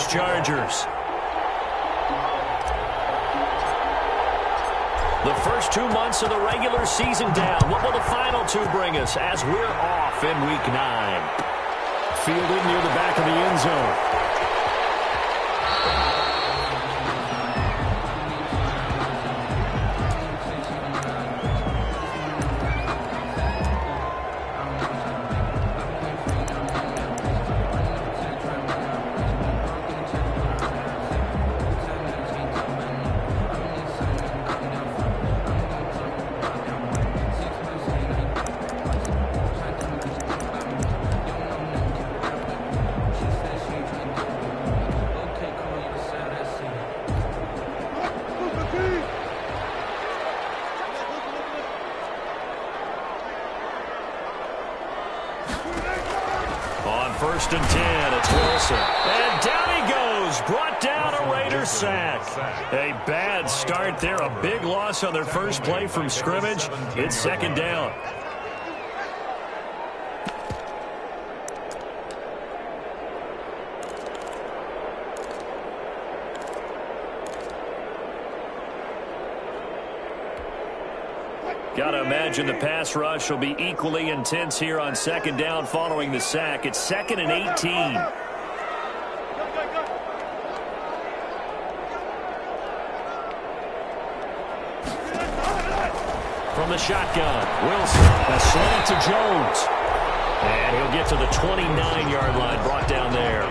Angeles Chargers. The first 2 months of the regular season down. What will the final two bring us as we're off in Week 9? Fielded near the back of the end zone. First and 10, it's Wilson. And down he goes, brought down a Raiders sack. A bad start there, a big loss on their first play from scrimmage. It's second down. Got to imagine the pass rush will be equally intense here on second down following the sack. It's 2nd and 18. From the shotgun, Wilson, a slant to Jones. And he'll get to the 29-yard line, brought down there.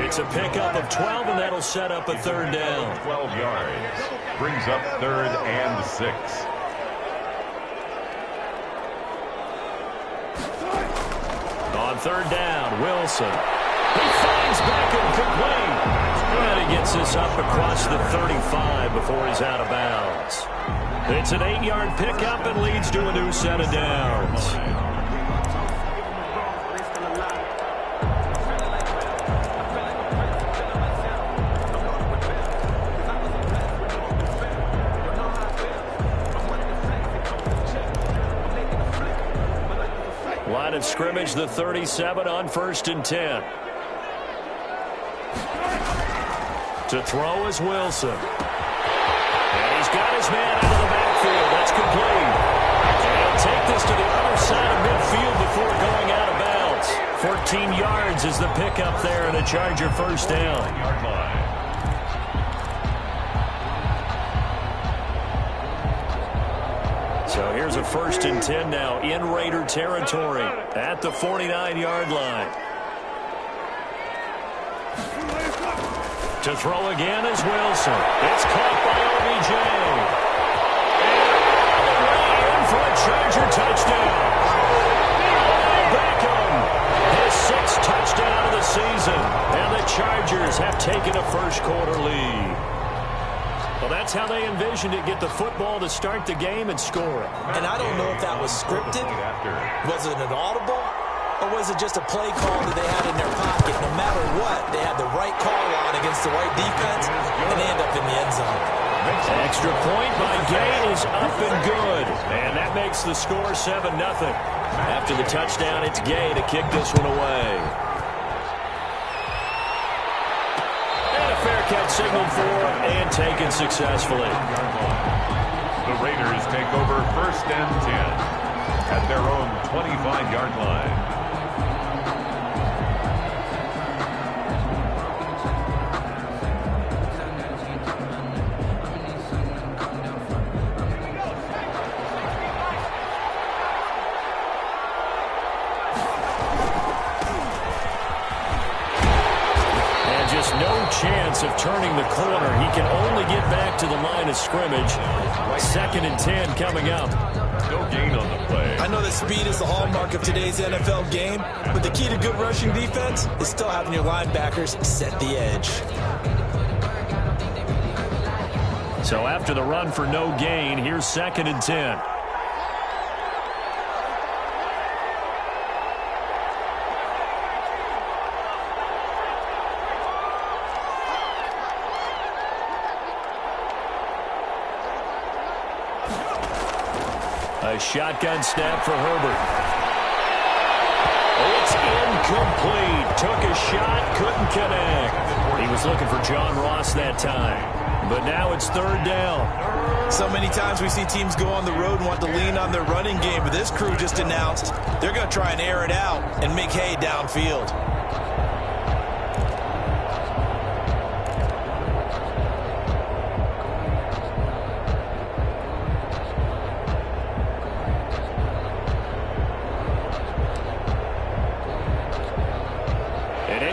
It's a pickup of 12, and that'll set up a third down. 12 yards. Brings up 3rd and 6. On third down, Wilson. He finds Beckham complete. And he gets this up across the 35 before he's out of bounds. It's an 8-yard pickup and leads to a new set of downs. Line of scrimmage, the 37 on 1st and 10. To throw is Wilson. And he's got his man out of the backfield. That's complete. And he'll take this to the other side of midfield before going out of bounds. 14 yards is the pickup there and a Charger first down. Yard line. So here's a 1st and 10 now in Raider territory at the 49-yard line. To throw again is Wilson. It's caught by OBJ. And all the way in for a Charger touchdown. Beckham, his 6th touchdown of the season. And the Chargers have taken a first-quarter lead. Well, that's how they envisioned it, get the football to start the game and score it. And I don't know if that was scripted. Was it an audible? Or was it just a play call that they had in their pocket? No matter what, they had the right call on against the right defense, and they end up in the end zone. Extra point by Gay is up and good. And that makes the score 7-0. After the touchdown, it's Gay to kick this one away. Fair catch signaled for and taken successfully. The Raiders take over 1st and 10 at their own 25-yard line. Chance of turning the corner. He can only get back to the line of scrimmage. 2nd and 10 coming up. No gain on the play. I know that speed is the hallmark of today's NFL game, but the key to good rushing defense is still having your linebackers set the edge. So after the run for no gain, here's 2nd and 10. A shotgun snap for Herbert. It's incomplete. Took a shot, couldn't connect. He was looking for John Ross that time. But now it's third down. So many times we see teams go on the road and want to lean on their running game, but this crew just announced they're going to try and air it out and make hay downfield.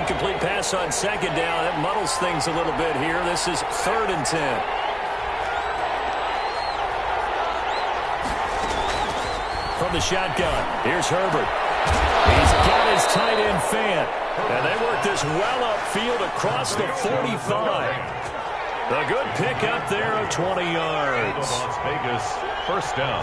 Incomplete pass on second down. That muddles things a little bit here. This is 3rd and 10. From the shotgun, here's Herbert. He's got his tight end Fant. And they work this well upfield across the 45. A good pick up there of 20 yards. Las Vegas, first down.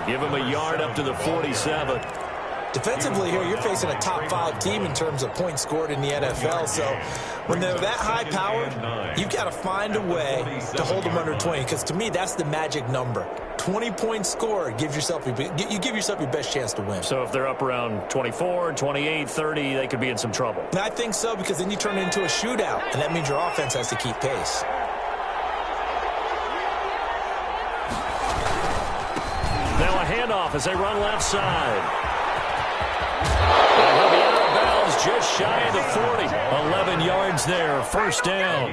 Give him a yard up to the 47. Defensively here, you're facing a top 5 team in terms of points scored in the NFL. So when they're that high powered, you've got to find a way to hold them under 20. Because to me, that's the magic number. 20 points scored, you give yourself your best chance to win. So if they're up around 24, 28, 30, they could be in some trouble. And I think so, because then you turn it into a shootout, and that means your offense has to keep pace. Now a handoff as they run left side. And he'll be out of bounds just shy of the 40. 11 yards there, first down.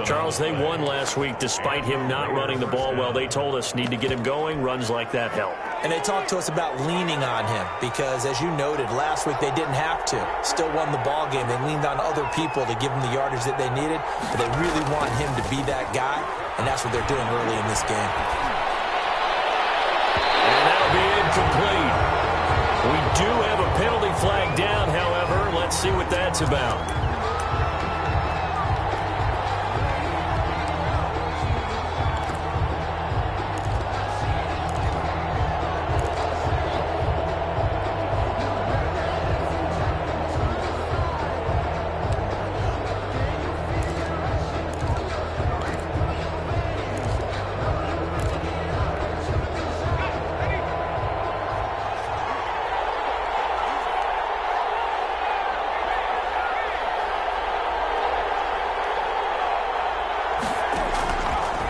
Charles, they won last week despite him not running the ball well. They told us need to get him going. Runs like that help. And they talked to us about leaning on him because, as you noted, last week they didn't have to. Still won the ball game. They leaned on other people to give them the yardage that they needed, but they really want him to be that guy, and that's what they're doing early in this game. Incomplete. We do have a penalty flag down, however. Let's see what that's about.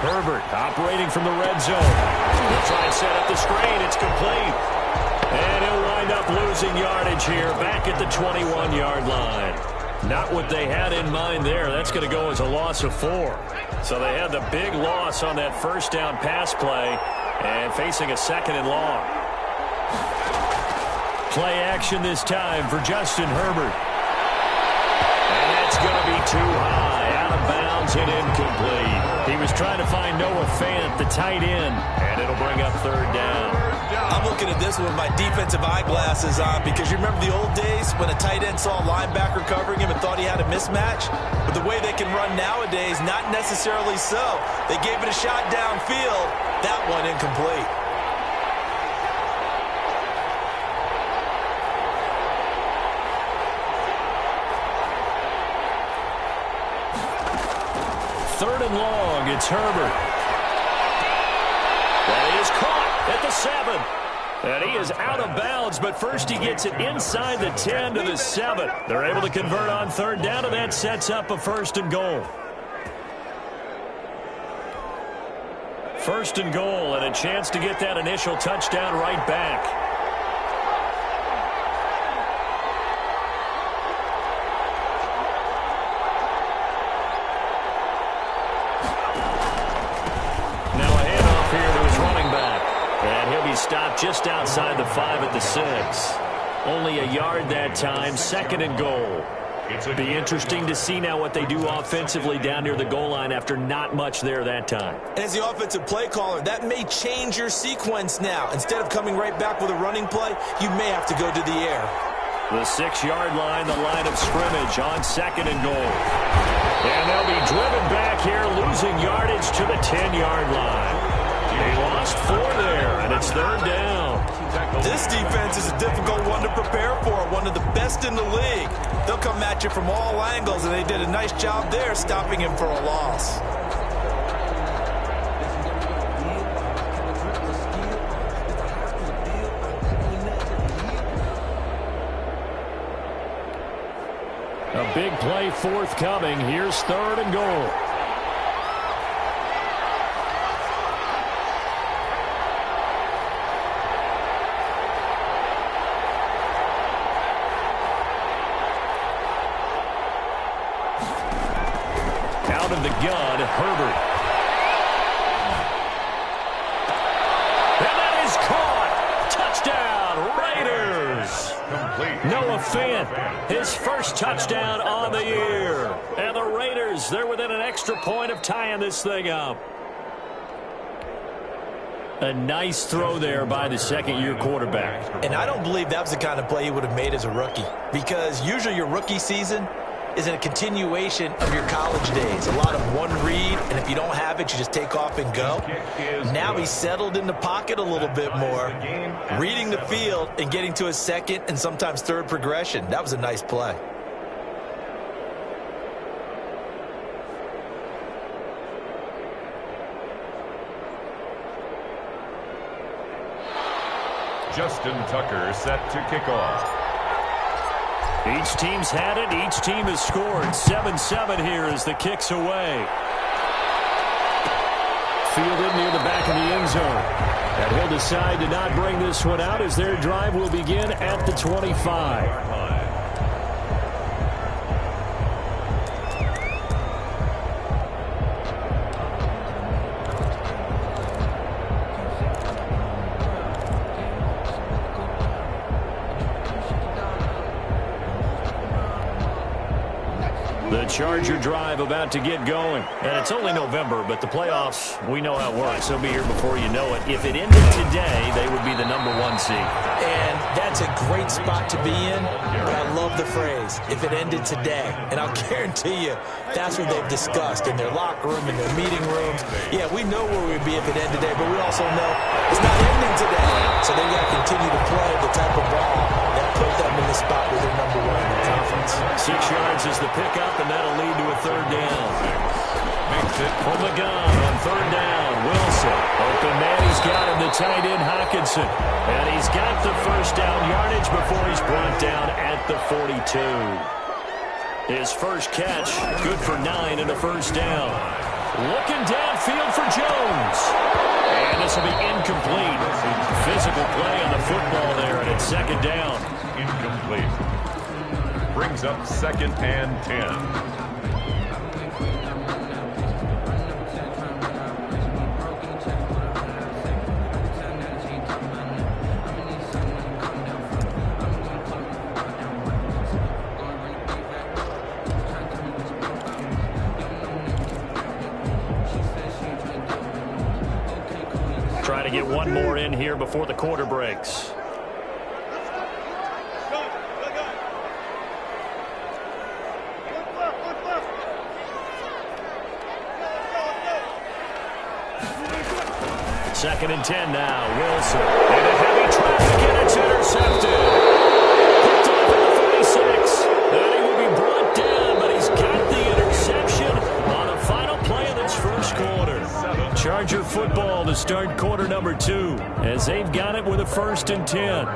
Herbert operating from the red zone. He'll try and set up the screen. It's complete. And he'll wind up losing yardage here back at the 21-yard line. Not what they had in mind there. That's going to go as a loss of 4. So they had the big loss on that first down pass play and facing a 2nd and long. Play action this time for Justin Herbert. And that's going to be too high. Out of bounds and incomplete. He was trying to find Noah Fant, the tight end, and it'll bring up 3rd down. I'm looking at this with my defensive eyeglasses on because you remember the old days when a tight end saw a linebacker covering him and thought he had a mismatch? But the way they can run nowadays, not necessarily so. They gave it a shot downfield. That one incomplete. Third and long, it's Herbert. And he is caught at the 7. And he is out of bounds, but first he gets it inside the 10 to the 7. They're able to convert on 3rd down, and that sets up a 1st and goal. 1st and goal, and a chance to get that initial touchdown right back. Stopped just outside the 5 at the 6. Only a yard that time, 2nd and goal. It'll be interesting to see now what they do offensively down near the goal line after not much there that time. And as the offensive play caller, that may change your sequence now. Instead of coming right back with a running play, you may have to go to the air. The 6-yard line, the line of scrimmage on 2nd and goal. And they'll be driven back here, losing yardage to the 10-yard line. They lost 4 there, and it's 3rd down. This defense is a difficult one to prepare for, one of the best in the league. They'll come at you from all angles, and they did a nice job there stopping him for a loss. A big play forthcoming. Here's 3rd and goal. Out of the gun, Herbert. And that is caught. Touchdown, Raiders. Noah Fant, his first touchdown on the year. And the Raiders, they're within an extra point of tying this thing up. A nice throw there by the second-year quarterback. And I don't believe that was the kind of play he would have made as a rookie, because usually your rookie season is a continuation of your college days. A lot of one read, and if you don't have it, you just take off and go. Now he's settled in the pocket a little bit more, reading the field and getting to his second and sometimes third progression. That was a nice play. Justin Tucker set to kick off. Each team's had it. Each team has scored. 7-7 here as the kick's away. Fielded near the back of the end zone. And he'll decide to not bring this one out as their drive will begin at the 25. The Charger drive about to get going. And it's only November, but the playoffs, we know how it works. They'll be here before you know it. If it ended today, they would be the #1 seed. And that's a great spot to be in, but I love the phrase, if it ended today. And I'll guarantee you, that's what they've discussed in their locker room, in their meeting rooms. Yeah, we know where we'd be if it ended today, but we also know it's not ending today. So they've got to continue to play the type of ball that put them in the spot where they're #1 in the conference. 6 yards is the pickup, and that'll lead to a 3rd down. Makes it from the gun on 3rd down. Wilson. Open man, he's got him, the tight end Hockenson. And he's got the 1st down yardage before he's brought down at the 42. His first catch, good for 9 and a 1st down. Looking downfield for Jones. And this will be incomplete. Physical play on the football there, and it's 2nd down. Incomplete. Brings up 2nd and 10. Try to get one more in here before the quarter breaks. Second and 10 now. Wilson. And a heavy traffic, and it's intercepted. Picked off at the 36. And he will be brought down, but he's got the interception on the final play of this first quarter. Charger football to start quarter number 2 as they've got it with a 1st and 10.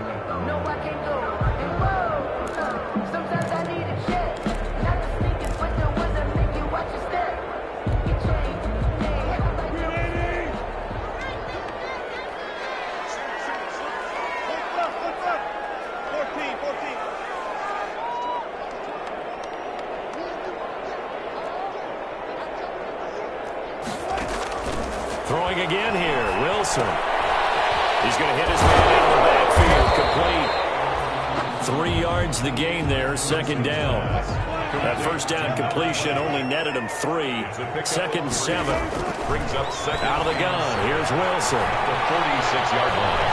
Throwing again here, Wilson. He's going to hit his man out of the backfield, complete. 3 yards the gain there, 2nd down. That 1st down completion only netted him 3. 2nd and 7. Brings up 2nd. Out of the gun, here's Wilson. The 46-yard line.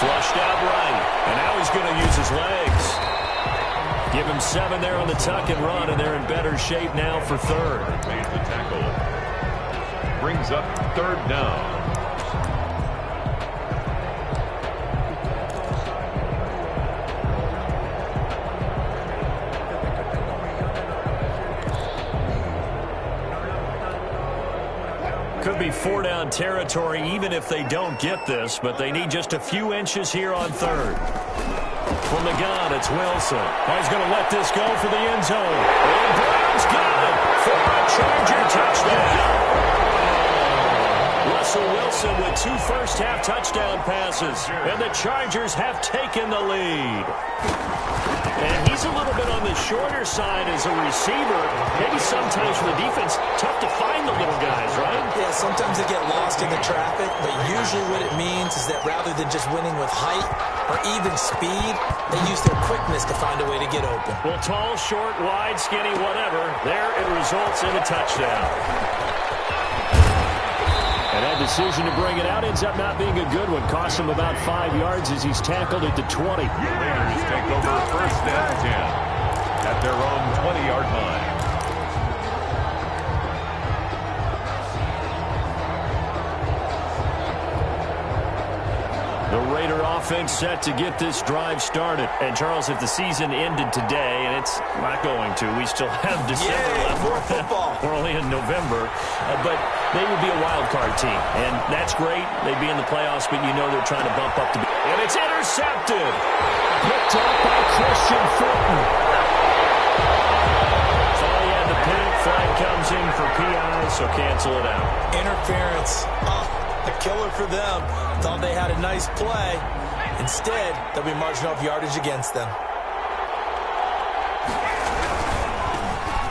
Flushed out right, and now he's going to use his legs. Give him 7 there on the tuck and run, and they're in better shape now for 3rd. Made the tackle. Brings up 3rd down. Could be 4-down territory even if they don't get this, but they need just a few inches here on 3rd. From the gun, it's Wilson. He's going to let this go for the end zone. And Brown's got it for a Charger touchdown. Russell Wilson with 2 first-half touchdown passes, and the Chargers have taken the lead. And he's a little bit on the shorter side as a receiver. Maybe sometimes for the defense, tough to find the little guys, right? Yeah, sometimes they get lost in the traffic, but usually what it means is that rather than just winning with height or even speed, they use their quickness to find a way to get open. Well, tall, short, wide, skinny, whatever, there it results in a touchdown. And that decision to bring it out ends up not being a good one. Costs him about 5 yards as he's tackled at the 20. Raiders take over first and 10 at their own 20-yard line. The Raider offense set to get this drive started. And, Charles, if the season ended today, and it's not going to, we still have December left. More football. We're only in November. But they would be a wild card team. And that's great. They'd be in the playoffs, but you know they're trying to bump up to be. And it's intercepted. Picked up by Christian Fulton. So he had the pick. Flag comes in for PI, so cancel it out. Interference. A killer for them. Thought they had a nice play. Instead, they'll be marching off yardage against them.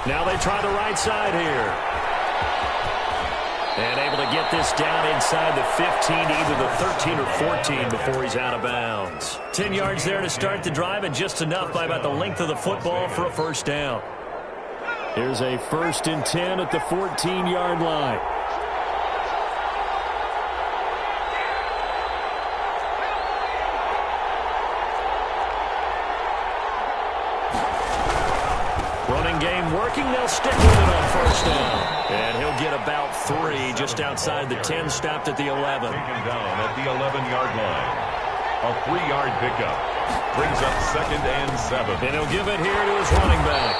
Now they try the right side here. And able to get this down inside the 15 to either the 13 or 14 before he's out of bounds. 10 yards there to start the drive, and just enough by about the length of the football for a first down. Here's a 1st and 10 at the 14-yard line. Running game working. They'll stick with it on first down. And he'll get about 3 just outside the 10, stopped at the 11. Taken down at the 11-yard line. A 3-yard pickup. Brings up 2nd and 7. And he'll give it here to his running back.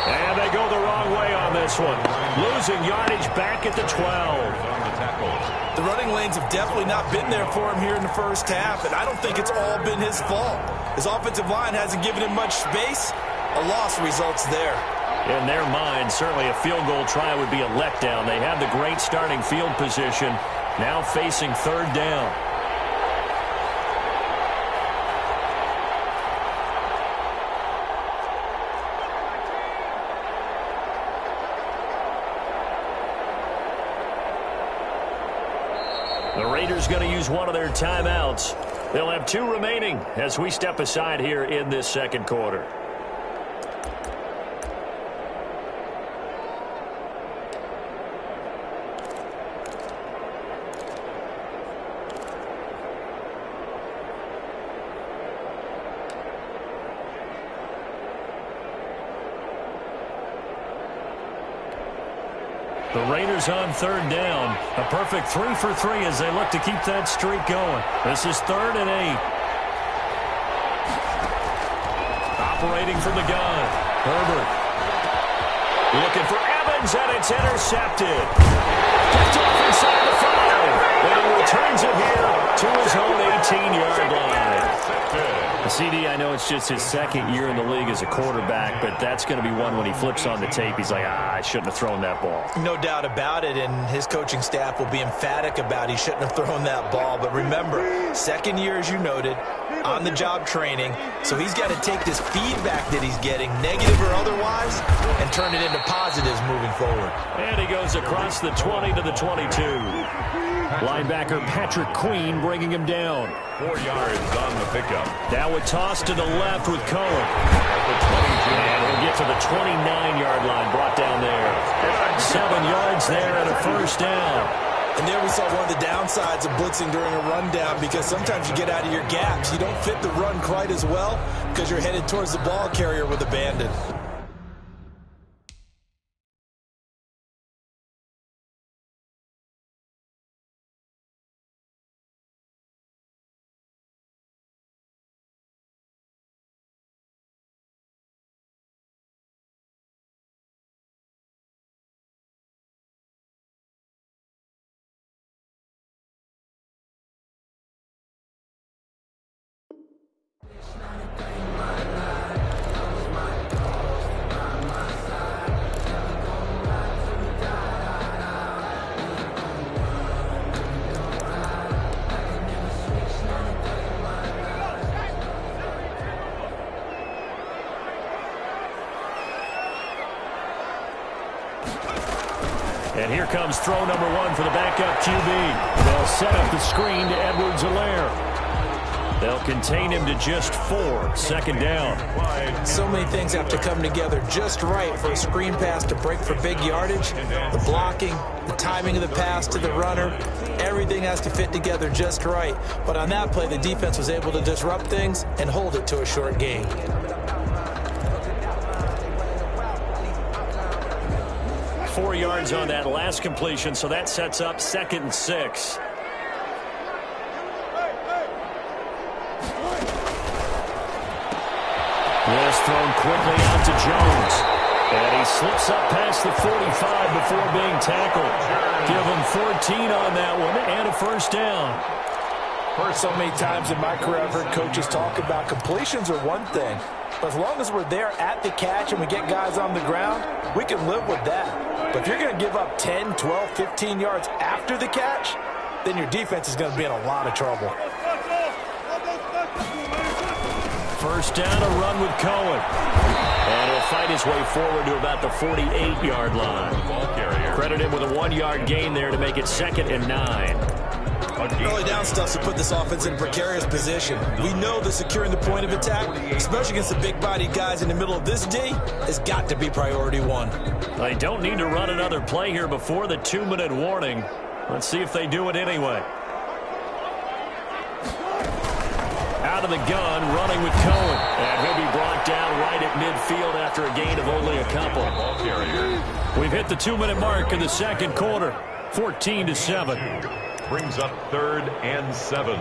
And they go the wrong way on this one. Losing yardage back at the 12. On the tackle. The running lanes have definitely not been there for him here in the first half, and I don't think it's all been his fault. His offensive line hasn't given him much space. A loss results there. In their mind, certainly a field goal try would be a letdown. They have the great starting field position, now facing 3rd down. The Raiders going to use one of their timeouts. They'll have 2 remaining as we step aside here in this second quarter. The Raiders on 3rd down. A perfect 3 for 3 as they look to keep that streak going. This is 3rd and 8. Operating from the gun. Herbert. Looking for Evans, and it's intercepted. Picked off inside the 5. And he returns it here to his own 18-yard line. CD, I know it's just his 2nd year in the league as a quarterback, but that's going to be one when he flips on the tape, he's like, I shouldn't have thrown that ball. No doubt about it, and his coaching staff will be emphatic about he shouldn't have thrown that ball. But remember, 2nd year, as you noted, on-the-job training, so he's got to take this feedback that he's getting, negative or otherwise, and turn it into positives moving forward. And he goes across the 20 to the 22. Linebacker Patrick Queen bringing him down. 4 yards on the pickup. Now a toss to the left with Cohen. And he'll get to the 29-yard line, brought down there. 7 yards there and a first down. And there we saw one of the downsides of blitzing during a rundown, because sometimes you get out of your gaps. You don't fit the run quite as well because you're headed towards the ball carrier with abandon. And here comes throw number 1 for the backup QB. They'll set up the screen to Edwards-Helaire. They'll contain him to just 4. Second down. So many things have to come together just right for a screen pass to break for big yardage. The blocking, the timing of the pass to the runner, everything has to fit together just right. But on that play, the defense was able to disrupt things and hold it to a short gain. Four yards on that last completion, so that sets up 2nd and 6. This thrown quickly out to Jones. And he slips up past the 45 before being tackled. Give him 14 on that one and a first down. Heard so many times in my career, I've heard coaches talk about completions are one thing. But as long as we're there at the catch and we get guys on the ground, we can live with that. But if you're going to give up 10, 12, 15 yards after the catch, then your defense is going to be in a lot of trouble. First down, a run with Cohen. And he'll fight his way forward to about the 48-yard line. Credit him with a 1-yard gain there to make it 2nd and 9. Early down stuff to put this offense in a precarious position. We know that securing the point of attack, especially against the big-bodied guys in the middle of this D, has got to be priority 1. They don't need to run another play here before the 2-minute warning. Let's see if they do it anyway. Out of the gun, running with Cohen. And he'll be brought down right at midfield after a gain of only a couple. We've hit the 2-minute mark in the second quarter. 14-7. Brings up 3rd and 7.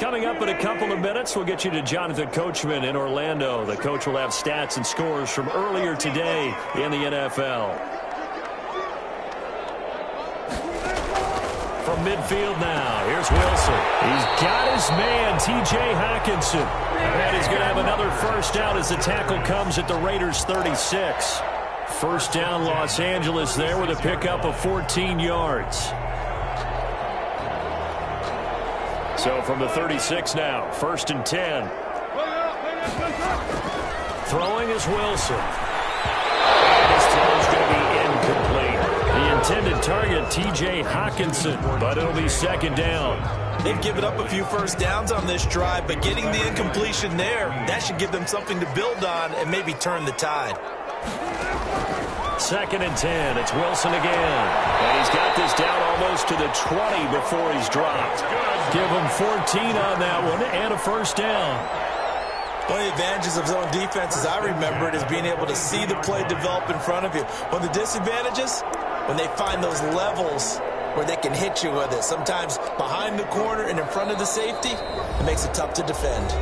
Coming up in a couple of minutes, we'll get you to Jonathan Coachman in Orlando. The coach will have stats and scores from earlier today in the NFL. From midfield now, here's Wilson. He's got his man, T.J. Hockenson. And he's going to have another first down as the tackle comes at the Raiders' 36. First down, Los Angeles there with a pickup of 14 yards. So from the 36 now, 1st and 10. Throwing is Wilson. And his throw is going to be incomplete. The intended target, T.J. Hockenson, but it'll be 2nd down. They've given up a few first downs on this drive, but getting the incompletion there, that should give them something to build on and maybe turn the tide. 2nd and 10. It's Wilson again. And he's got this down almost to the 20 before he's dropped. Give him 14 on that one and a first down. One of the advantages of zone defense, as I remember it, is being able to see the play develop in front of you. One of the disadvantages, when they find those levels where they can hit you with it. Sometimes behind the corner and in front of the safety, it makes it tough to defend.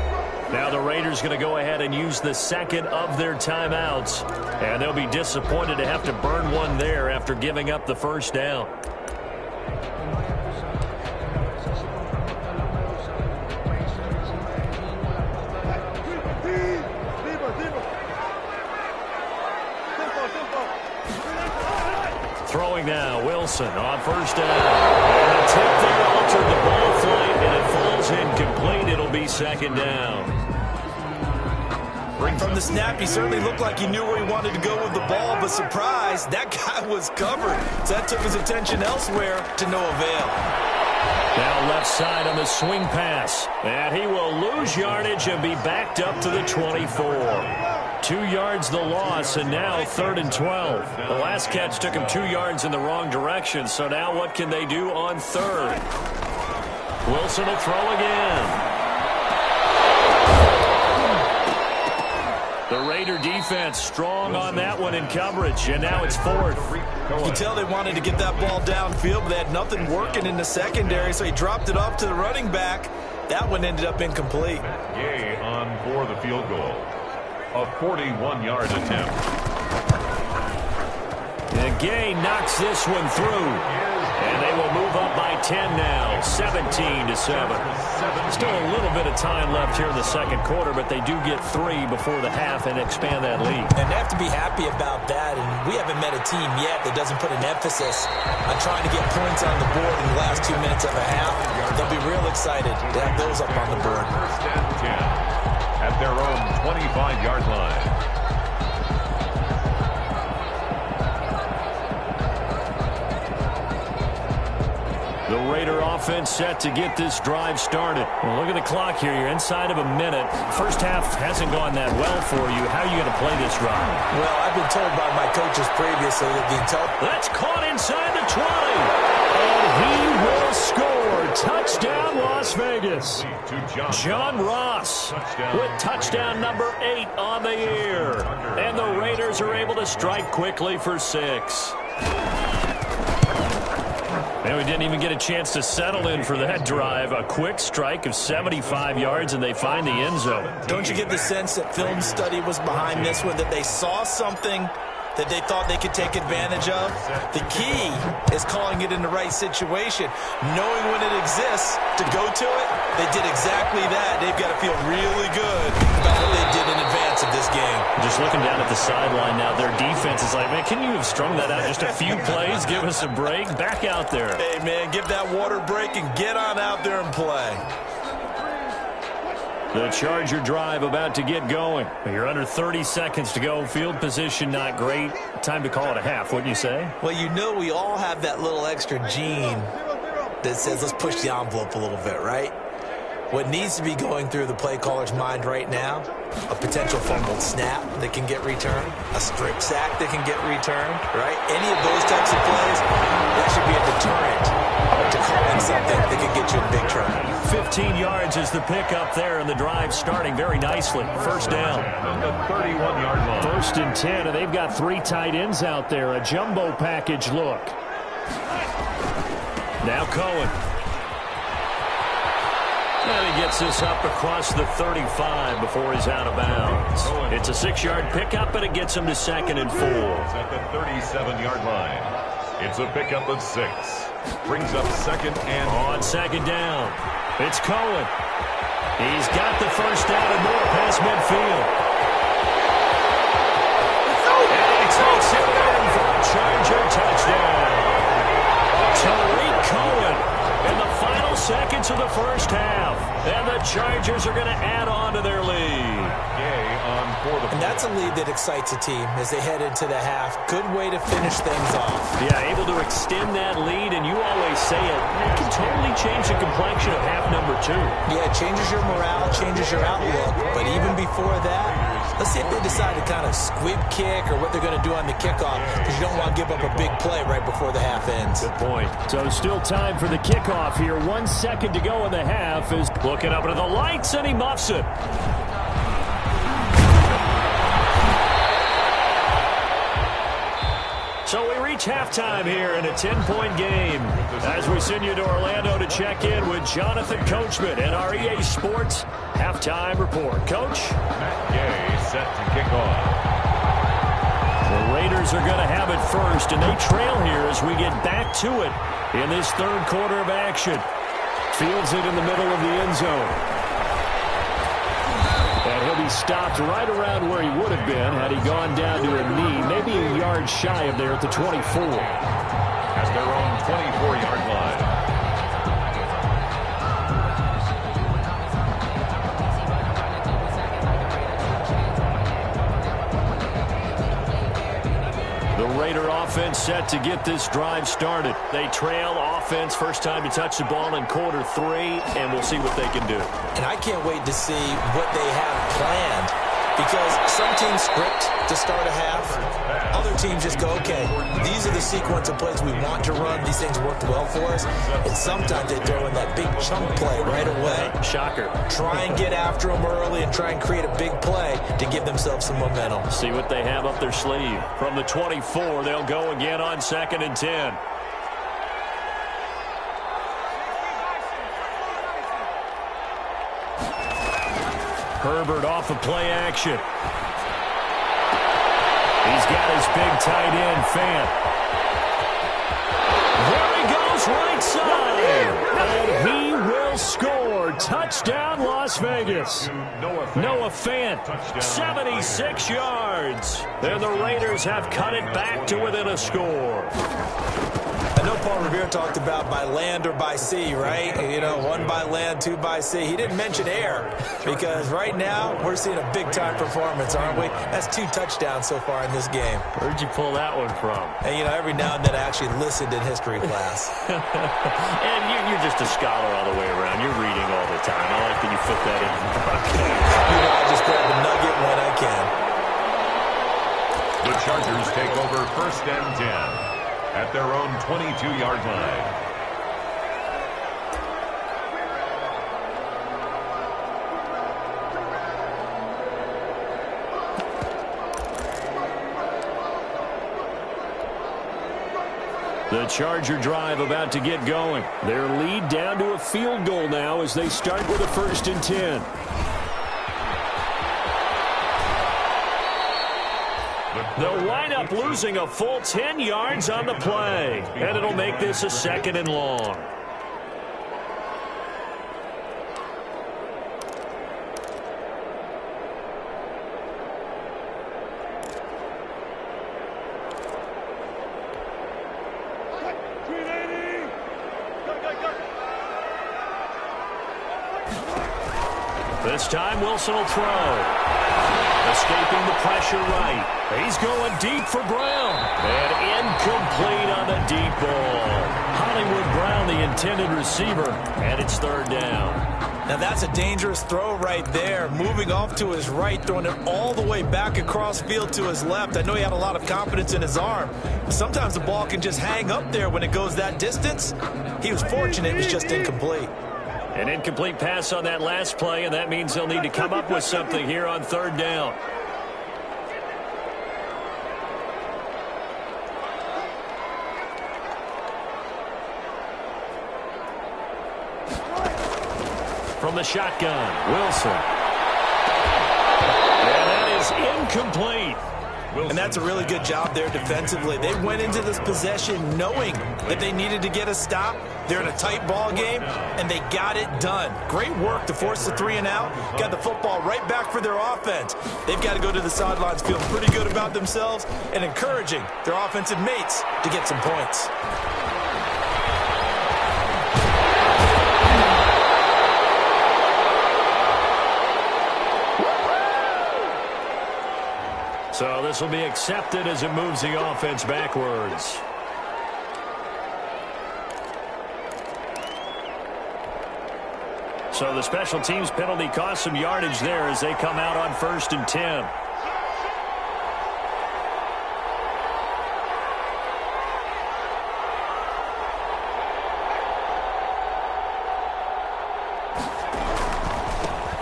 Now the Raiders going to go ahead and use the second of their timeouts. And they'll be disappointed to have to burn one there after giving up the first down. Throwing now, Wilson on first down. And the tip there altered the ball flight, and it falls incomplete. It'll be 2nd down. From the snap, he certainly looked like he knew where he wanted to go with the ball, but surprise, that guy was covered. So that took his attention elsewhere to no avail. Now left side on the swing pass. And he will lose yardage and be backed up to the 24. 2 yards the loss, and now 3rd and 12. The last catch took him 2 yards in the wrong direction, so now what can they do on 3rd? Wilson will throw again. The Raider defense strong on that one in coverage, and now it's 4th. You can tell they wanted to get that ball downfield, but they had nothing working in the secondary, so he dropped it off to the running back. That one ended up incomplete. Gay on for the field goal. A 41-yard attempt. And Gay knocks this one through. And they They will move up by 10 now, 17-7. Still a little bit of time left here in the second quarter, but they do get 3 before the half and expand that lead. And they have to be happy about that, and we haven't met a team yet that doesn't put an emphasis on trying to get points on the board in the last 2 minutes of a half. They'll be real excited to have those up on the board. First and 10 at their own 25-yard line. The Raider offense set to get this drive started. Well, look at the clock here. You're inside of a minute. First half hasn't gone that well for you. How are you going to play this drive? Well, I've been told by my coaches previously that That's caught inside the 20. And he will score. Touchdown, Las Vegas. John Ross with touchdown number 8 on the year. And the Raiders are able to strike quickly for 6. And we didn't even get a chance to settle in for that drive. A quick strike of 75 yards, and they find the end zone. Don't you get the sense that film study was behind this one, that they saw something that they thought they could take advantage of? The key is calling it in the right situation. Knowing when it exists to go to it, they did exactly that. They've got to feel really good about what they did in advance of this game. Just looking down at the sideline now, their defense is like, man, can you have strung that out just a few plays? Give us a break. Back out there. Hey, man, give that water break and get on out there and play. The Charger drive about to get going. You're under 30 seconds to go. Field position not great. Time to call it a half, wouldn't you say? Well, you know we all have that little extra gene that says let's push the envelope a little bit, right? What needs to be going through the play caller's mind right now, a potential fumbled snap that can get returned, a strip sack that can get returned, right? Any of those types of plays, that should be a deterrent to calling something that could get you in big trouble. 15 yards is the pickup there, and the drive starting very nicely. First down. The 31-yard line. First and 10, and they've got 3 tight ends out there. A jumbo package look. Now Cohen. And he gets this up across the 35 before he's out of bounds. It's a 6-yard pickup, and it gets him to 2nd and 4. At the 37-yard line. It's a pickup of 6. Brings up 2nd and... On 2nd down, it's Cohen. He's got the first down and more past midfield. And he takes it in for a Charger touchdown. Tariq Cohen in the final seconds of the first half. And the Chargers are going to add on to their lead. And that's a lead that excites a team as they head into the half. Good way to finish things off. Yeah, able to extend that lead, and you always say it can totally change the complexion of half number 2. Yeah, it changes your morale, changes your outlook. But even before that, let's see if they decide to kind of squib kick or what they're going to do on the kickoff, because you don't want to give up a big play right before the half ends. Good point. So still time for the kickoff here. 1 second to go in the half. Is looking up into the lights, and he muffs it. So we reach halftime here in a 10-point game as we send you to Orlando to check in with Jonathan Coachman and our EA Sports Halftime Report. Coach? Matt Gay set to kick off. The Raiders are going to have it first, and they trail here as we get back to it in this third quarter of action. Fields it in the middle of the end zone. And he'll be stopped right around where he would have been had he gone down to a knee, maybe a yard shy of there at the 24. At their own 24-yard line. The Raider offense set to get this drive started. They trail offense, first time to touch the ball in quarter 3, and we'll see what they can do. And I can't wait to see what they have planned, because some teams script to start a half. Other teams just go, okay, these are the sequence of plays we want to run. These things worked well for us. And sometimes they throw in that big chunk play right away. Shocker. Try and get after them early and try and create a big play to give themselves some momentum. See what they have up their sleeve. From the 24, they'll go again on 2nd and 10. Herbert off of play action. He's got his big tight end, Fant. Very he goes right side. And he will score. Touchdown, Las Vegas. Noah Fant, 76 yards. And the Raiders have cut it back to within a score. I know Paul Revere talked about by land or by sea, right? You know, one by land, two by sea. He didn't mention air because right now we're seeing a big-time performance, aren't we? That's 2 touchdowns so far in this game. Where'd you pull that one from? And, you know, every now and then I actually listened in history class. And you're just a scholar all the way around. You're reading all the time. I like that you fit that in. You know, I just grab a nugget when I can. The Chargers take over 1st and 10. At their own 22-yard line. The Charger drive about to get going. Their lead down to a field goal now as they start with a 1st and 10. They'll wind up losing a full 10 yards on the play. And it'll make this a 2nd and long. This time Wilson will throw. Escaping the pressure right. He's going deep for Brown. And incomplete on the deep ball. Hollywood Brown, the intended receiver. And it's 3rd down. Now that's a dangerous throw right there. Moving off to his right, throwing it all the way back across field to his left. I know he had a lot of confidence in his arm. But sometimes the ball can just hang up there when it goes that distance. He was fortunate it was just incomplete. An incomplete pass on that last play, and that means they'll need to come up with something here on 3rd down. From the shotgun, Wilson. And that is incomplete. And that's a really good job there defensively. They went into this possession knowing that they needed to get a stop. They're in a tight ball game, and they got it done. Great work to force the 3 and out. Got the football right back for their offense. They've got to go to the sidelines feeling pretty good about themselves and encouraging their offensive mates to get some points. So this will be accepted as it moves the offense backwards. So the special teams penalty cost some yardage there as they come out on 1st and 10.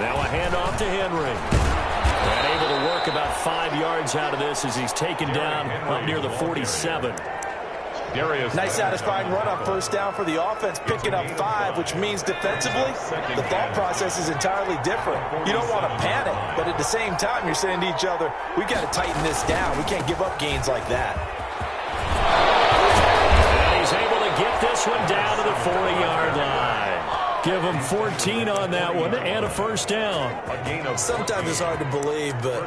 Now a handoff to Henry. And able to work about 5 yards out of this as he's taken down up near the 47. Nice satisfying run on 1st down for the offense, picking up 5, which means defensively, the thought process is entirely different. You don't want to panic, but at the same time, you're saying to each other, we've got to tighten this down. We can't give up gains like that. And he's able to get this one down to the 40-yard line. Give him 14 on that one and a 1st down. Sometimes it's hard to believe, but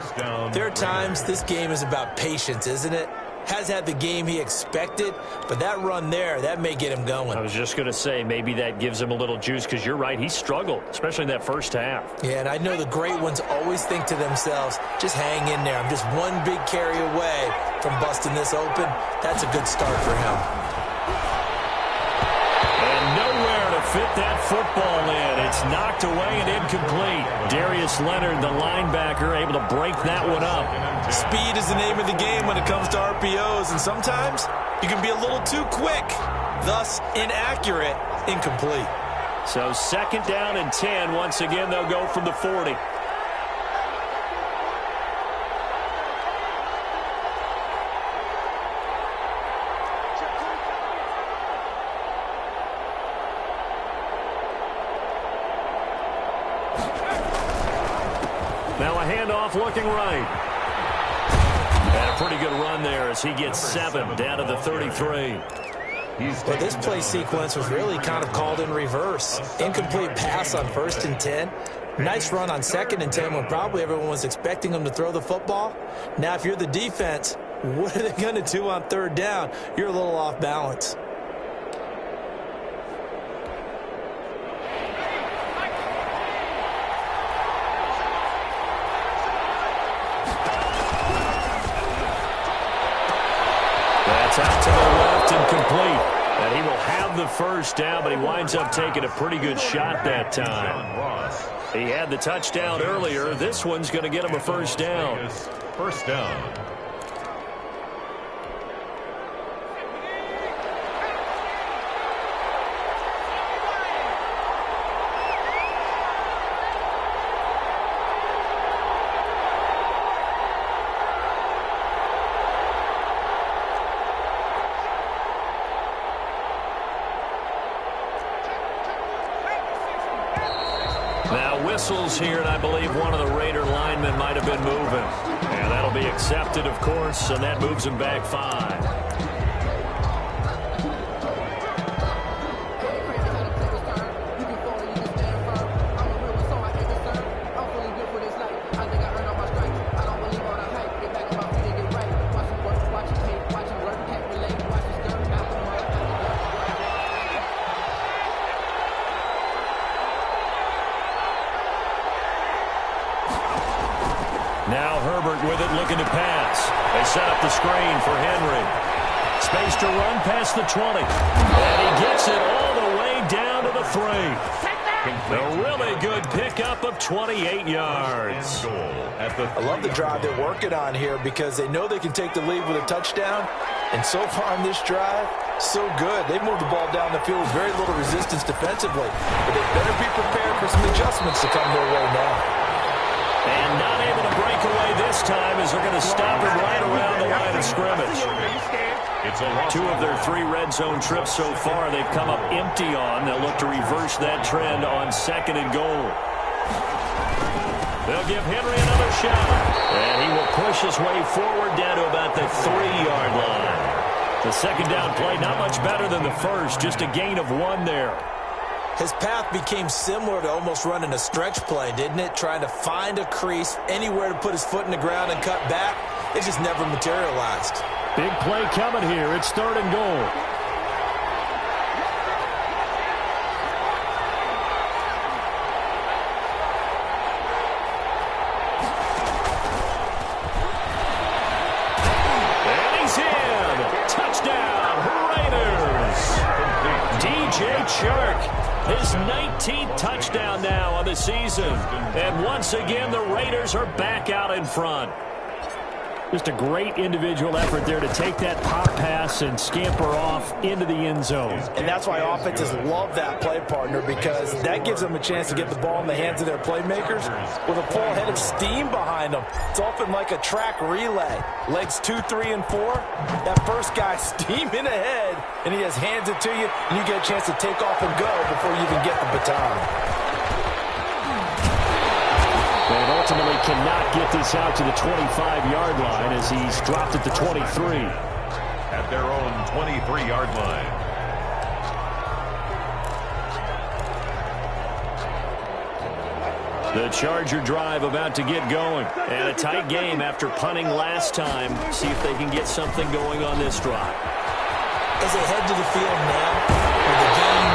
there are times this game is about patience, isn't it? Has had the game he expected, but that run there, that may get him going. I was just going to say, maybe that gives him a little juice because you're right, he struggled, especially in that 1st half. Yeah, and I know the great ones always think to themselves, just hang in there. I'm just one big carry away from busting this open. That's a good start for him. And nowhere to fit that football in. It's knocked away and incomplete. Darius Leonard, the linebacker, able to break that one up. Speed is the name of the game when it comes to RPOs, and sometimes you can be a little too quick, thus inaccurate, incomplete. So 2nd down and 10. Once again, they'll go from the 40. Now a handoff looking right. And a pretty good run there as he gets 7 down to the 33. But this play sequence was really kind of called in reverse. Incomplete pass on 1st and 10. Nice run on 2nd and 10 when probably everyone was expecting them to throw the football. Now, if you're the defense, what are they going to do on 3rd down? You're a little off balance. That's out to the left and complete. And he will have the 1st down, but he winds up taking a pretty good shot that time. He had the touchdown earlier. This one's going to get him a 1st down. 1st down. Now whistles here, and I believe one of the Raider linemen might have been moving. And that'll be accepted, of course, and that moves him back 5. Now Herbert with it, looking to pass. They set up the screen for Henry. Space to run past the 20. And he gets it all the way down to the 3. A really good pickup of 28 yards. I love the drive they're working on here because they know they can take the lead with a touchdown. And so far on this drive, so good. They've moved the ball down the field with very little resistance defensively. But they better be prepared for some adjustments to come their way now. And not able to break away this time as they're going to stop it right around the line of scrimmage. 2 of their 3 red zone trips so far they've come up empty on. They'll look to reverse that trend on 2nd and goal. They'll give Henry another shot. And he will push his way forward down to about the 3-yard line. The 2nd down play, not much better than the 1st, just a gain of 1 there. His path became similar to almost running a stretch play, didn't it? Trying to find a crease, anywhere to put his foot in the ground and cut back. It just never materialized. Big play coming here. It's 3rd and goal. And he's in. Touchdown, Raiders. DJ Chark. His 19th touchdown now on the season. And once again, the Raiders are back out in front. Just a great individual effort there to take that pop pass and scamper off into the end zone. And that's why offenses love that play, partner, because that gives them a chance to get the ball in the hands of their playmakers with a full head of steam behind them. It's often like a track relay. Legs 2, 3, and 4. That first guy steaming ahead, and he just hands it to you, and you get a chance to take off and go before you even get the baton. And ultimately cannot get this out to the 25-yard line as he's dropped at the 23. At their own 23-yard line. The Charger drive about to get going. And a tight game after punting last time. See if they can get something going on this drive. As they head to the field now, with the game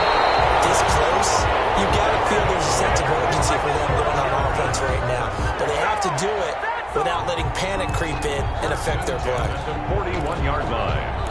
this close, you've got to feel there's a sense of urgency for them going on offense right now. But they have to do it without letting panic creep in and affect their play. At the 41-yard line.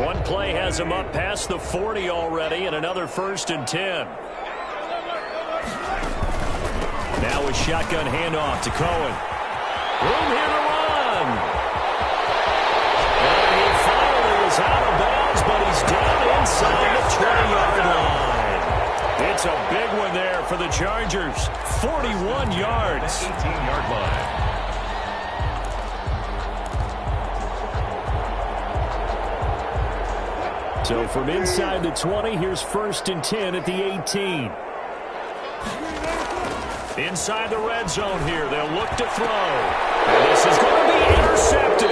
One play has him up past the 40 already, and another 1st and 10. Now a shotgun handoff to Cohen. Room here to run. And he finally was out of bounds, but he's down inside the 20-yard line. It's a big one there for the Chargers. 41 yards. 18-yard line. So from inside the 20, here's 1st and 10 at the 18. Inside the red zone here, they'll look to throw. And this is going to be intercepted.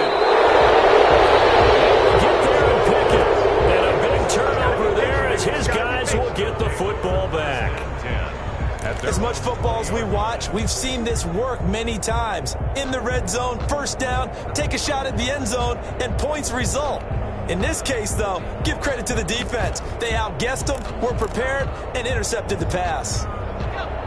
Get there and pick it. And a big turnover there as his guys will get the football back. As much football as we watch, we've seen this work many times. In the red zone, 1st down, take a shot at the end zone, and points result. In this case, though, give credit to the defense. They outguessed them, were prepared, and intercepted the pass.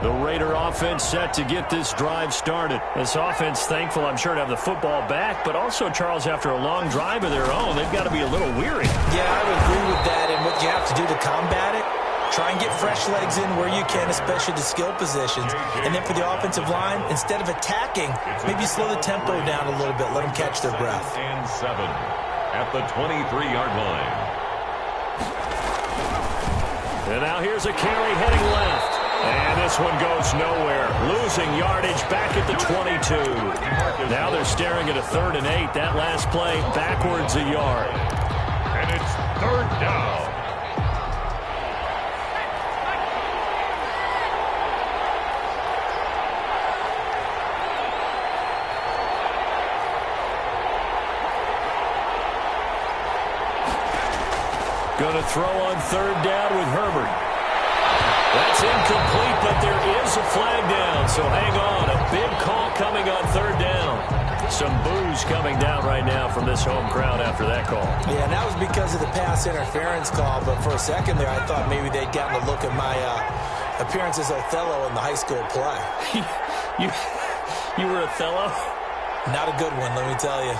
The Raider offense set to get this drive started. This offense thankful, I'm sure, to have the football back, but also, Charles, after a long drive of their own, they've got to be a little weary. Yeah, I would agree with that, and what you have to do to combat it, try and get fresh legs in where you can, especially the skill positions. And then for the offensive line, instead of attacking, maybe slow the tempo down a little bit, let them catch their breath. And 7 at the 23-yard line. And now here's a carry heading left. And this one goes nowhere. Losing yardage back at the 22. Now they're staring at a 3rd and 8. That last play backwards a yard. And it's 3rd down. Going to throw on 3rd down with Herbert. That's incomplete, but there is a flag down, so hang on. A big call coming on 3rd down. Some boos coming down right now from this home crowd after that call. Yeah, and that was because of the pass interference call, but for a second there, I thought maybe they'd gotten a look at my appearance as Othello in the high school play. You were Othello? Not a good one, let me tell you.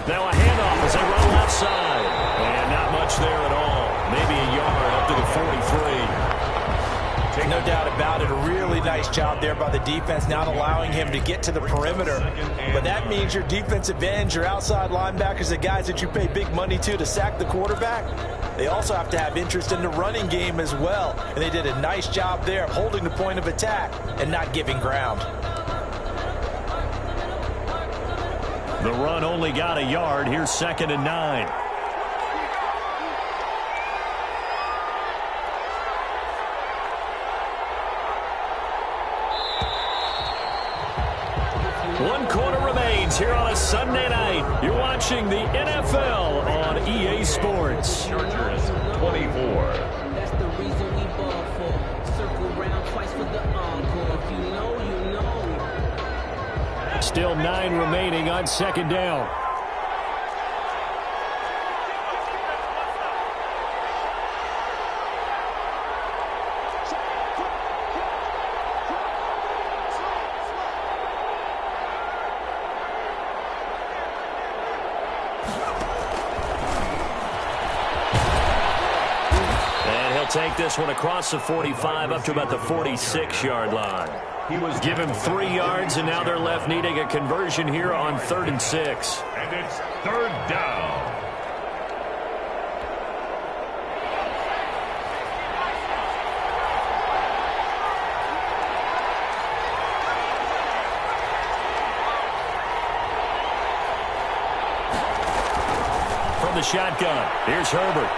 Now a handoff as they run left side. And not much there at all. Maybe a yard up to the 43. No doubt about it. A really nice job there by the defense, not allowing him to get to the perimeter. But that means your defensive ends, your outside linebackers, the guys that you pay big money to sack the quarterback, they also have to have interest in the running game as well. And they did a nice job there of holding the point of attack and not giving ground. The run only got a yard. Here's 2nd and 9. One quarter remains here on a Sunday night. You're watching the NFL on EA Sports. Chargers 24. That's the reason we ball for. Circle round twice for the encore. If you know, you know. Still 9 remaining on 2nd down. Take this one across the 45 up to about the 46-yard line. He was given 3 yards, and now they're left needing a conversion here on 3rd and 6. And it's 3rd down. From the shotgun, here's Herbert.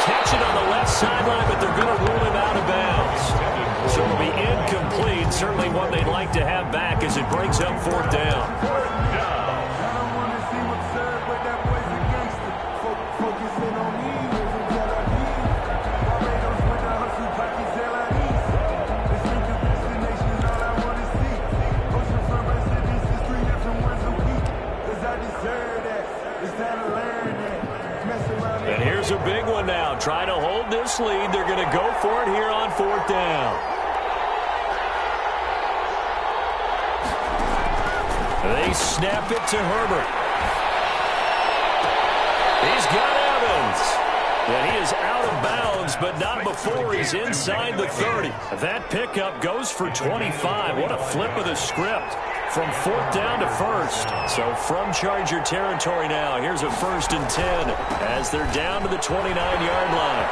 Catch it on the left sideline, but they're going to rule him out of bounds. So it'll be incomplete. Certainly one they'd like to have back as it brings up 4th down. And here's a big one now. Trying to hold this lead. They're going to go for it here on 4th down. They snap it to Herbert. He's got Evans. And he is out of bounds bounds, but not before he's inside the 30. That pickup goes for 25. What a flip of the script from 4th down to 1st. So from Charger territory now, here's a 1st and 10 as they're down to the 29-yard line.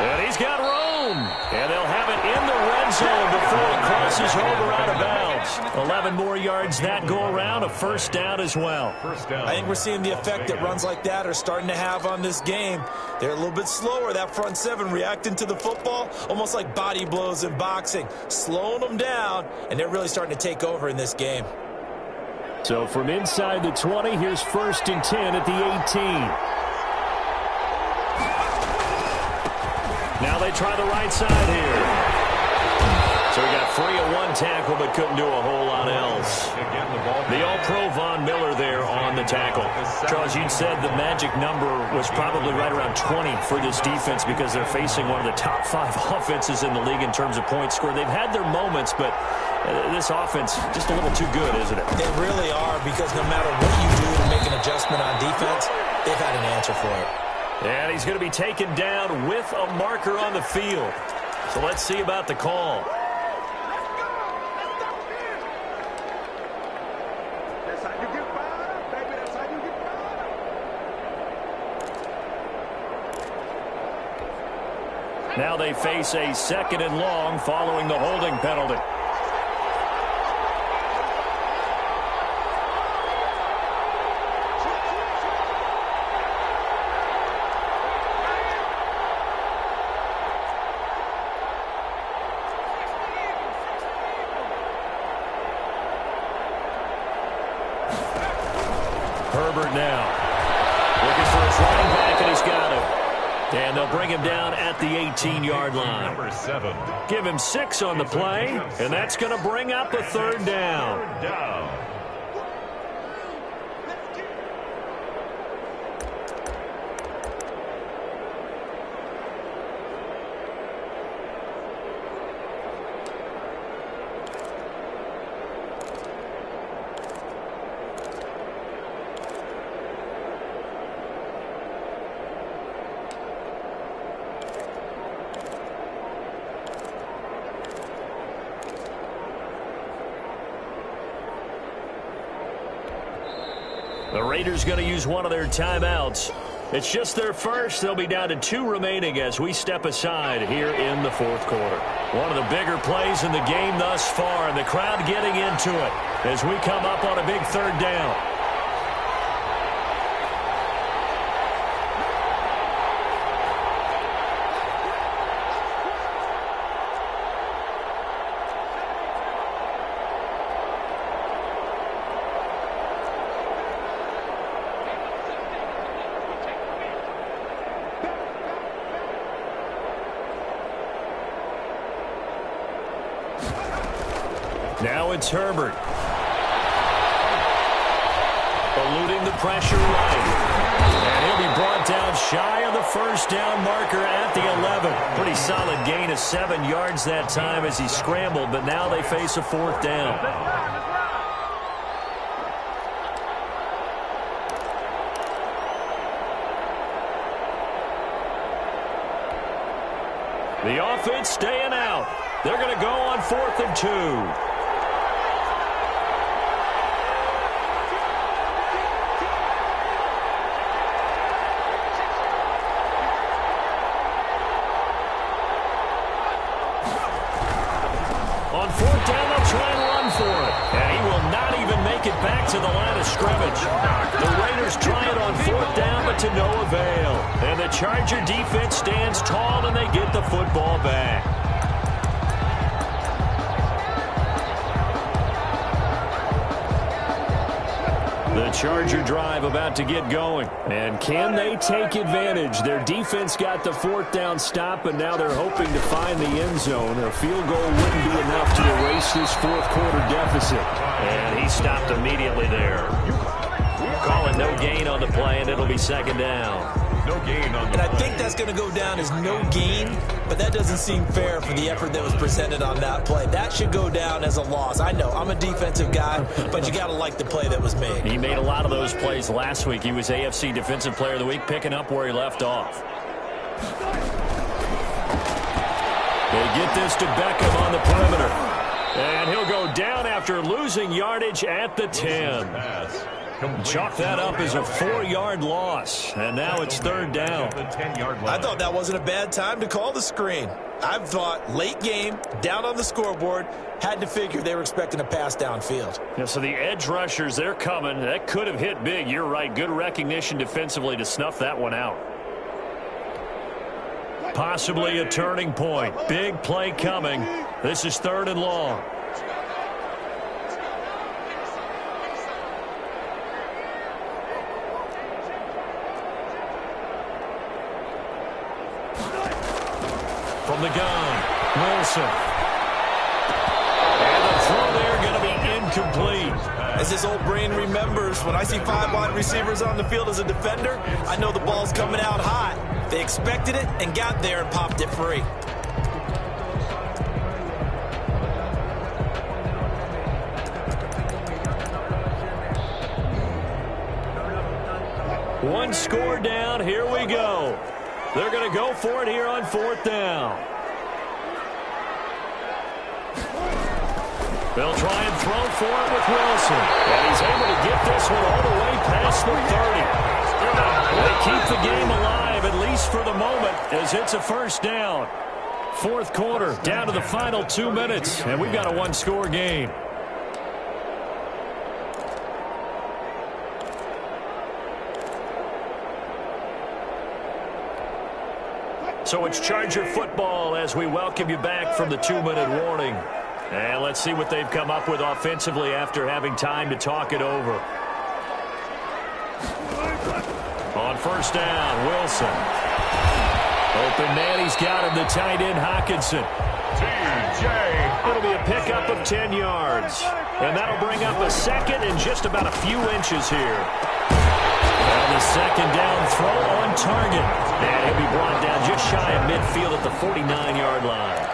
And he's got room. And they'll have it in the red zone before it crosses over out of bounds. 11 more yards that go around, a 1st down as well. I think we're seeing the effect that runs like that are starting to have on this game. They're a little bit slower, that front seven, reacting to the football, almost like body blows in boxing, slowing them down, and they're really starting to take over in this game. So from inside the 20, here's 1st and 10 at the 18. Now they try the right side here. So he got free of one tackle but couldn't do a whole lot else. The All-Pro Von Miller there on the tackle. Charles, you said the magic number was probably right around 20 for this defense because they're facing one of the top 5 offenses in the league in terms of points scored. They've had their moments, but this offense just a little too good, isn't it? They really are, because no matter what you do to make an adjustment on defense, they've had an answer for it. And he's going to be taken down with a marker on the field. So let's see about the call. Now they face a 2nd and long following the holding penalty. Herbert now looking for his running back, and he's got him. And they'll bring him down at the 18-yard line. Number 7. Give him 6 on the play, and that's going to bring up a 3rd down. Third down. The Raiders going to use one of their timeouts. It's just their first. They'll be down to 2 remaining as we step aside here in the 4th quarter. One of the bigger plays in the game thus far, and the crowd getting into it as we come up on a big 3rd down. Now it's Herbert. Eluding the pressure right. And he'll be brought down shy of the 1st down marker at the 11. Pretty solid gain of 7 yards that time as he scrambled, but now they face a 4th down. The offense staying out. They're going to go on 4th and 2. On 4th down, they'll try and run for it. And he will not even make it back to the line of scrimmage. The Raiders try it on 4th down, but to no avail. And the Charger defense stands tall, and they get the football back. The Charger drive about to get going. And can they take advantage? Their defense got the 4th down stop, and now they're hoping to find the end zone. A field goal wouldn't be enough to erase this 4th quarter deficit. And he stopped immediately there. Call it no gain on the play, and it'll be 2nd down. No gain on the And I think that's going to go down as no gain, but that doesn't seem fair for the effort that was presented on that play. That should go down as a loss. I know, I'm a defensive guy, but you got to like the play that was made. He made a lot of those plays last week. He was AFC Defensive Player of the Week, picking up where he left off. They get this to Beckham on the perimeter. And he'll go down after losing yardage at the 10. Chalk that up as a 4-yard loss. And now it's third down. I thought that wasn't a bad time to call the screen. I thought late game, down on the scoreboard, had to figure they were expecting a pass downfield. Yeah, so the edge rushers, they're coming. That could have hit big. You're right. Good recognition defensively to snuff that one out. Possibly a turning point. Big play coming. This is third and long. From the gun, Wilson. And the throw there going to be incomplete. As his old brain remembers, when I see 5 wide receivers on the field as a defender, I know the ball's coming out hot. They expected it and got there and popped it free. One score down. Here we go. They're going to go for it here on fourth down. They'll try and throw for it with Wilson. And he's able to get this one all the way past the 30. They keep the game alive, at least for the moment, as it's a first down. Fourth quarter, down to the final 2 minutes, and we've got a one-score game. So it's Charger football as we welcome you back from the 2-minute warning. And let's see what they've come up with offensively after having time to talk it over. On first down, Wilson. Open man, he's got him, the tight end, Hockenson. It'll be a pickup of 10 yards. And that'll bring up a second and just about a few inches here. And the second down throw on target. And he'll be brought down just shy of midfield at the 49-yard line.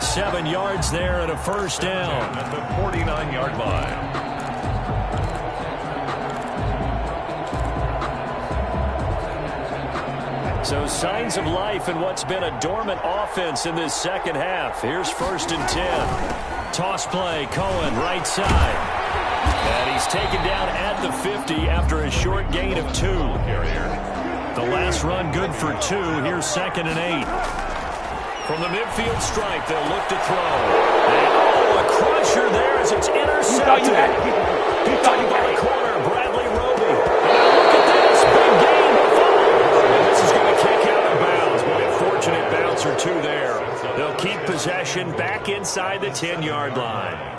7 yards there and a first down. At the 49-yard line. So signs of life in what's been a dormant offense in this second half. Here's first and 10. Toss play, Cohen, right side. And he's taken down at the 50 after a short gain of 2. The last run good for 2. Here's second and 8. From the midfield stripe, they'll look to throw. And a crusher there as it's intercepted. Taken by the corner, Bradley Roby. And look at this, big gain. And this is going to kick out of bounds. Boy, a fortunate bounce or 2 there. They'll keep possession back inside the 10-yard line.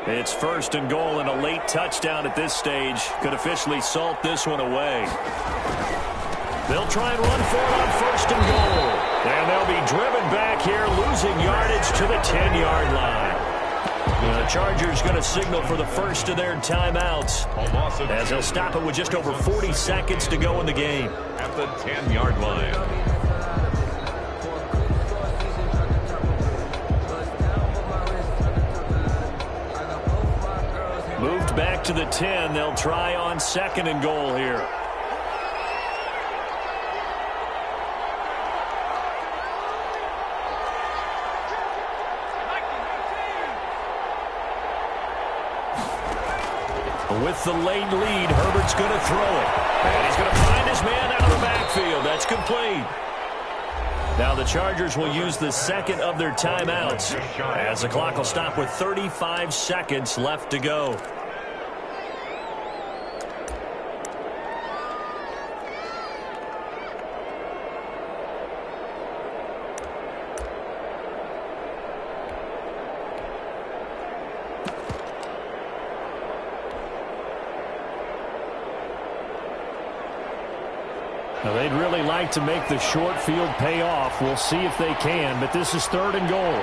It's first and goal, and a late touchdown at this stage could officially salt this one away. They'll try and run for it on first and goal. And they'll be driven back here, losing yardage to the 10-yard line. The Chargers going to signal for the first of their timeouts as they'll stop it with just over 40 seconds to go in the game. At the 10-yard line. Moved back to the 10. They'll try on second and goal here. With the late lead, Herbert's going to throw it. And he's going to find his man out of the backfield. That's complete. Now the Chargers will use the second of their timeouts as the clock will stop with 35 seconds left to go. Now they'd really like to make the short field pay off. We'll see if they can, but this is third and goal.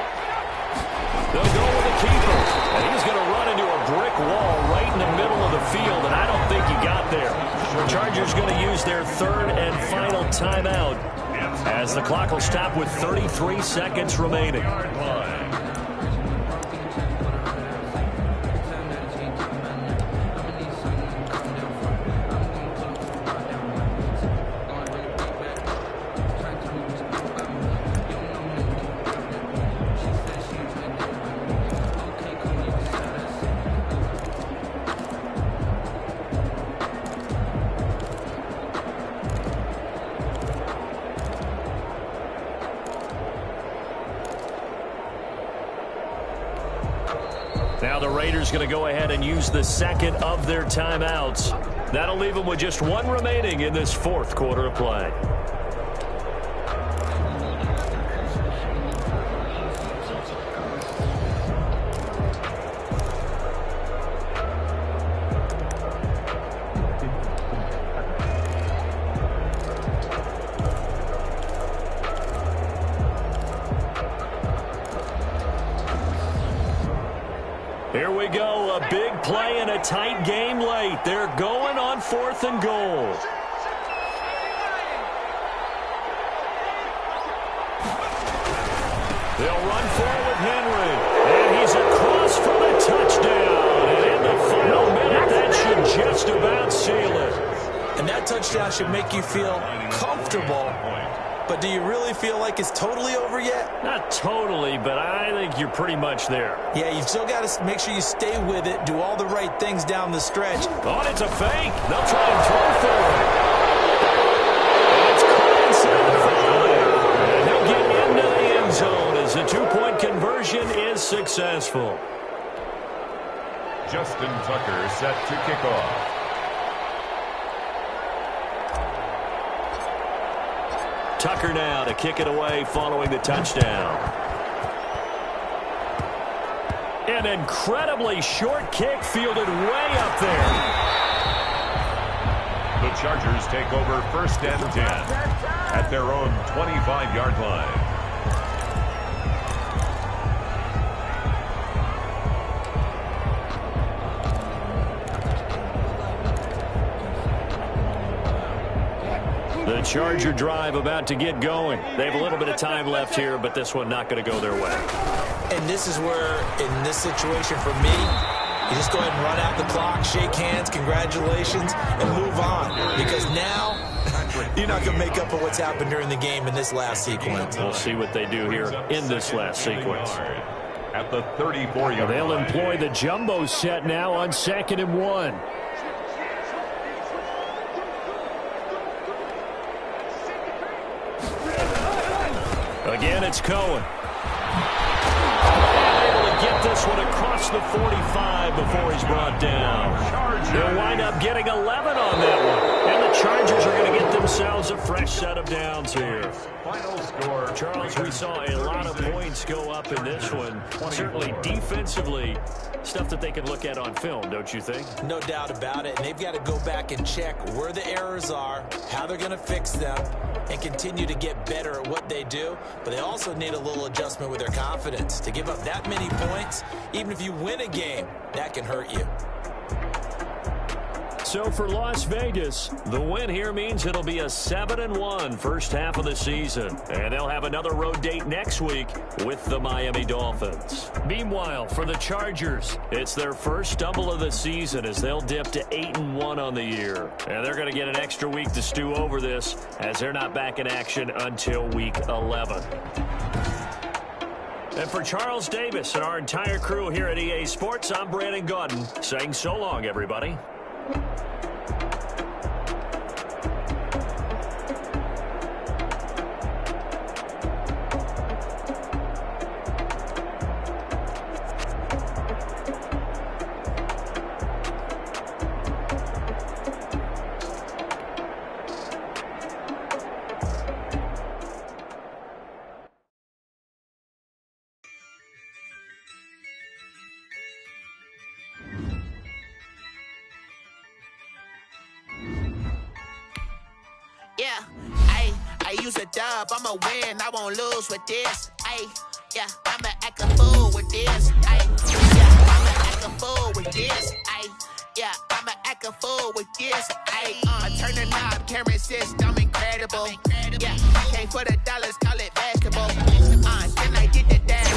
They'll go with the keeper, and he's going to run into a brick wall right in the middle of the field, and I don't think he got there. The Chargers going to use their third and final timeout as the clock will stop with 33 seconds remaining. Now the Raiders going to go ahead and use the second of their timeouts. That'll leave them with just one remaining in this fourth quarter of play. Here we go, a big play and a tight game late. They're going on 4th and goal. They'll run forward Henry, and he's across for the touchdown. And in the final minute, that should just about seal it. And that touchdown should make you feel comfortable. But do you really feel like it's totally over yet? Not totally, but I think you're pretty much there. Yeah, you still got to make sure you stay with it, do all the right things down the stretch. Oh, it's a fake. They'll try and throw for it. And it's caught inside the 5. And he'll get into the end zone as the two-point conversion is successful. Justin Tucker set to kick off. Tucker now to kick it away following the touchdown. An incredibly short kick fielded way up there. The Chargers take over 1st and 10 at their own 25-yard line. The Charger drive about to get going. They have a little bit of time left here, but this one not going to go their way. And this is where, in this situation for me, you just go ahead and run out the clock, shake hands, congratulations, and move on. Because now, you're not going to make up for what's happened during the game in this last sequence. We'll see what they do here in this last sequence. At the 34-yard line. They'll employ the jumbo set now on 2nd and 1. Again, it's Cohen. Able to get this one across the 45 before he's brought down. They'll wind up getting 11 on that one. And the Chargers are going to get themselves a fresh set of downs here. Final score. Charles, we saw a lot of points go up in this one. Certainly defensively, stuff that they can look at on film, don't you think? No doubt about it. And they've got to go back and check where the errors are, how they're going to fix them, and continue to get better at what they do. But they also need a little adjustment with their confidence. To give up that many points, even if you win a game, that can hurt you. So for Las Vegas, the win here means it'll be a 7-1 first half of the season. And they'll have another road date next week with the Miami Dolphins. Meanwhile, for the Chargers, it's their first stumble of the season as they'll dip to 8-1 on the year. And they're going to get an extra week to stew over this as they're not back in action until week 11. And for Charles Davis and our entire crew here at EA Sports, I'm Brandon Gaudin saying so long, everybody. Yeah, I use a dub, I'ma win, I won't lose with this. Yeah, I'ma act a fool with this. Yeah, I'ma act a fool with this. Yeah, I'ma act a fool with this. I turn the knob, camera assist, I'm incredible. incredible. Yeah, came for the dollars, call it basketball. Can I get the dash?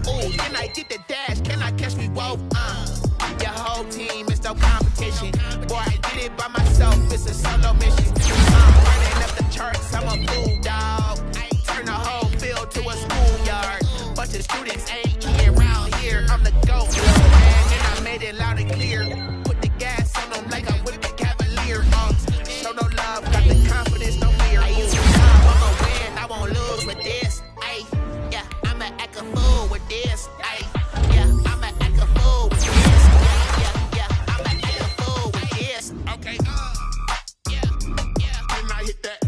Ooh, can I get the dash? Can I catch me both? Your whole team is no competition. Boy, I did it by myself, it's a solo mission. Running up the charts, I'm a bulldog. Turn the whole field to a schoolyard. Bunch of students ain't here around here. I'm the GOAT, little man, and I made it loud and clear. Put the gas on them like I'm with the Cavalier. Show no love, got the confidence, no fear. I'ma win, I won't lose with this. Yeah, I'ma act a fool with this. Yeah, I'ma act a fool with this. Yeah, I'ma act a fool with this. Okay, yeah, can I hit that?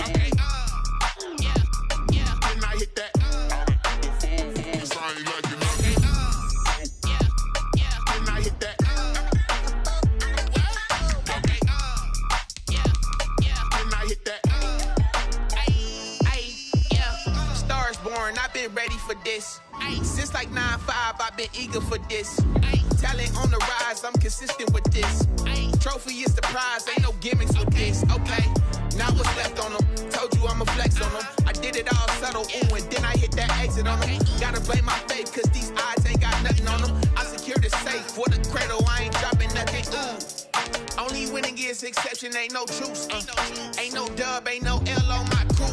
Okay, yeah, can I hit that? Can I hit that? Can I hit that? Stars born, I've been ready for this. Since like 9-5, I've been eager for this. Talent on the rise, I'm consistent with this. Trophy is the prize, ain't no gimmicks with this. Okay, now what's left on them? Told you I'ma flex on them. I did it all subtle, ooh, and then I hit that exit on them. Gotta blame my faith, cause these odds ain't got nothing on them. I secured the safe for the cradle, I ain't dropping nothing, ooh. Only winning is exception, ain't no truce. Ain't no dub, ain't no L on my crew.